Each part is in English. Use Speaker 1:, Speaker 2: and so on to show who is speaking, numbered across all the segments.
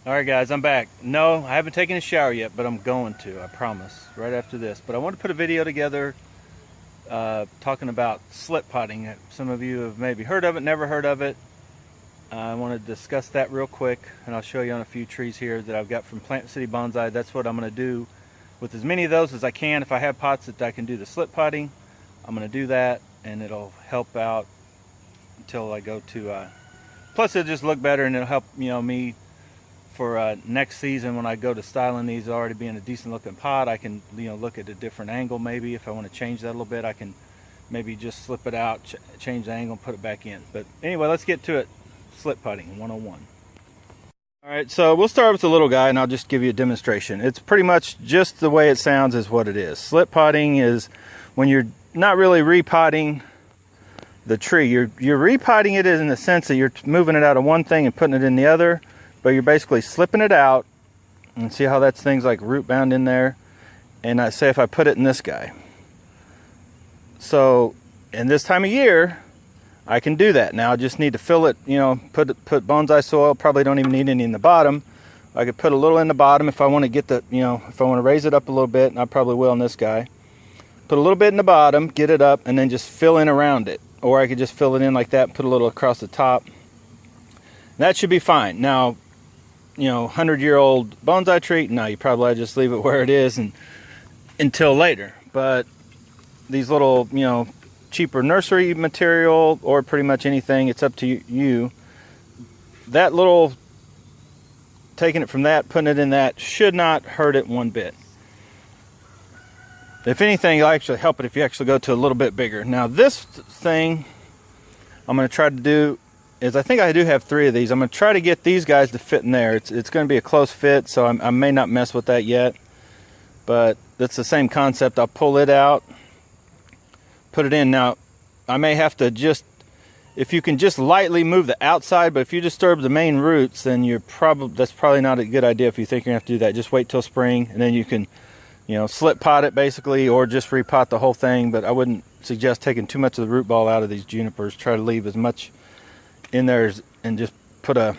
Speaker 1: Alright guys, I'm back. No, I haven't taken a shower yet, but I'm going to, I promise, right after this. But I want to put a video together talking about slip potting. Some of you have maybe heard of it, never heard of it. I want to discuss that real quick, and I'll show you on a few trees here that I've got from Plant City Bonsai. That's what I'm going to do with as many of those as I can. If I have pots that I can do the slip potting, I'm going to do that, and it'll help out until I go to... plus it'll just look better, and it'll help me for next season when I go to styling these already being a decent looking pot. I can look at a different angle. Maybe if I want to change that a little bit, I can maybe just slip it out, change the angle, and put it back in. But anyway, let's get to it. Slip potting 101. Alright, so we'll start with the little guy and I'll just give you a demonstration. It's pretty much just the way it sounds is what it is. Slip potting is when you're not really repotting the tree. You're repotting it in the sense that you're moving it out of one thing and putting it in the other, but you're basically slipping it out. And see how that's things like root bound in there. And I say if I put it in this guy. So in this time of year, I can do that. Now I just need to fill it, put bonsai soil. Probably don't even need any in the bottom. I could put a little in the bottom if I want to get the, if I want to raise it up a little bit, and I probably will in this guy. Put a little bit in the bottom, get it up, and then just fill in around it. Or I could just fill it in like that, put a little across the top. That should be fine. Now, 100-year-old bonsai tree, no, you probably just leave it where it is and until later. But these little, cheaper nursery material, or pretty much anything, it's up to you. That little, taking it from that, putting it in that, should not hurt it one bit. If anything, it'll actually help it if you actually go to a little bit bigger. Now this thing I'm going to try to do is, I think I do have 3 of these. I'm going to try to get these guys to fit in there. It's going to be a close fit, so I may not mess with that yet. But that's the same concept. I'll pull it out, put it in. Now I may have to just, if you can just lightly move the outside, but if you disturb the main roots, then that's probably not a good idea. If you think you're gonna have to do that, just wait till spring, and then you can slip pot it basically, or just repot the whole thing. But I wouldn't suggest taking too much of the root ball out of these junipers. Try to leave as much in there and just put a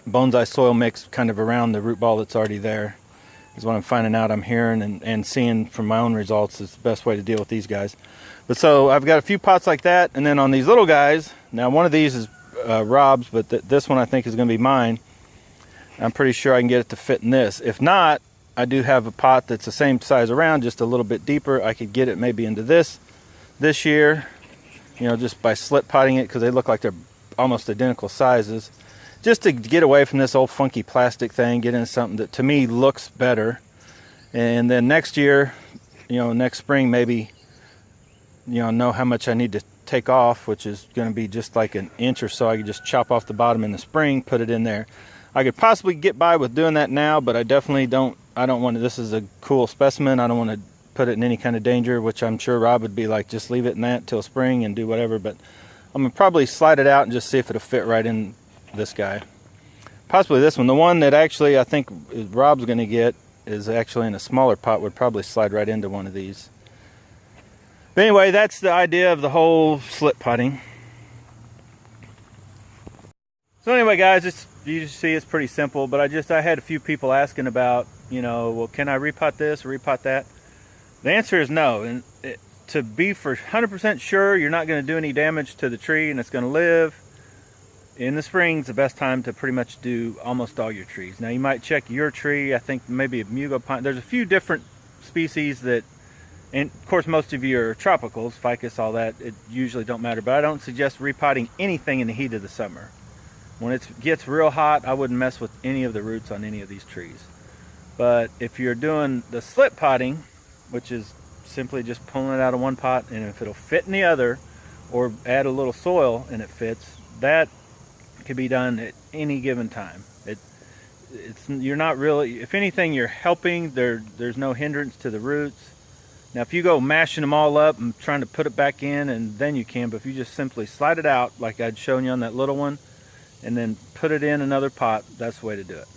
Speaker 1: bonsai soil mix kind of around the root ball that's already there, is what I'm finding out. I'm hearing and seeing from my own results is the best way to deal with these guys. But so I've got a few pots like that, and then on these little guys, now one of these is Rob's, but this one I think is going to be mine. I'm pretty sure I can get it to fit in this. If not, I do have a pot that's the same size around, just a little bit deeper. I could get it maybe into this year, just by slip potting it, because they look like they're almost identical sizes. Just to get away from this old funky plastic thing, get into something that to me looks better. And then next year, next spring, maybe, know how much I need to take off, which is going to be just like an inch or so. I could just chop off the bottom in the spring, put it in there. I could possibly get by with doing that now, but I definitely don't want to. This is a cool specimen. I don't want to put it in any kind of danger, which I'm sure Rob would be like, just leave it in that till spring and do whatever. But I'm going to probably slide it out and just see if it'll fit right in this guy. Possibly this one. The one that actually I think Rob's going to get is actually in a smaller pot, would probably slide right into one of these. But anyway, that's the idea of the whole slip potting. So anyway, guys, you see it's pretty simple, but I had a few people asking about, well, can I repot this or repot that? The answer is no. And to be for 100% sure you're not going to do any damage to the tree and it's going to live, in the spring's the best time to pretty much do almost all your trees. Now you might check your tree. I think maybe a mugo pine. There's a few different species that, and of course most of you are tropicals, ficus, all that. It usually don't matter, but I don't suggest repotting anything in the heat of the summer. When it gets real hot, I wouldn't mess with any of the roots on any of these trees. But if you're doing the slip potting, which is simply just pulling it out of one pot, and if it'll fit in the other, or add a little soil and it fits, that can be done at any given time. You're not really, if anything, you're helping. There's no hindrance to the roots. Now if you go mashing them all up and trying to put it back in, and then you can, but if you just simply slide it out like I'd shown you on that little one, and then put it in another pot, that's the way to do it.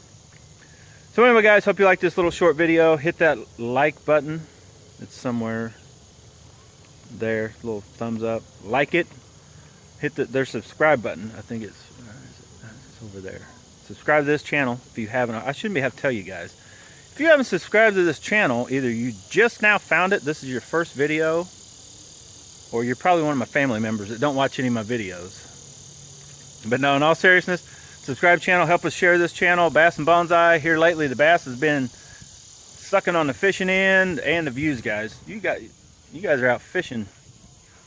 Speaker 1: So anyway, guys, hope you like this little short video. Hit that like button. It's somewhere there, little thumbs up. Like it. Hit their subscribe button. I think it's over there. Subscribe to this channel if you haven't. I shouldn't have to tell you guys. If you haven't subscribed to this channel, either you just now found it, this is your first video, or you're probably one of my family members that don't watch any of my videos. But no, in all seriousness, subscribe to the channel, help us share this channel. Bass and Bonsai. Here lately, the bass has been sucking on the fishing end and the views, guys. You guys are out fishing.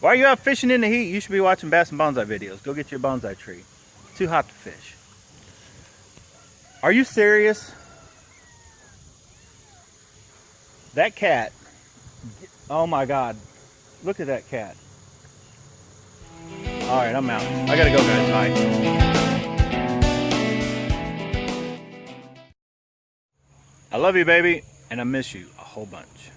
Speaker 1: Why are you out fishing in the heat? You should be watching Bass and Bonsai videos. Go get you a bonsai tree. It's too hot to fish. Are you serious? That cat. Oh my God. Look at that cat. Alright, I'm out. I gotta go, guys. Bye. I love you, baby, and I miss you a whole bunch.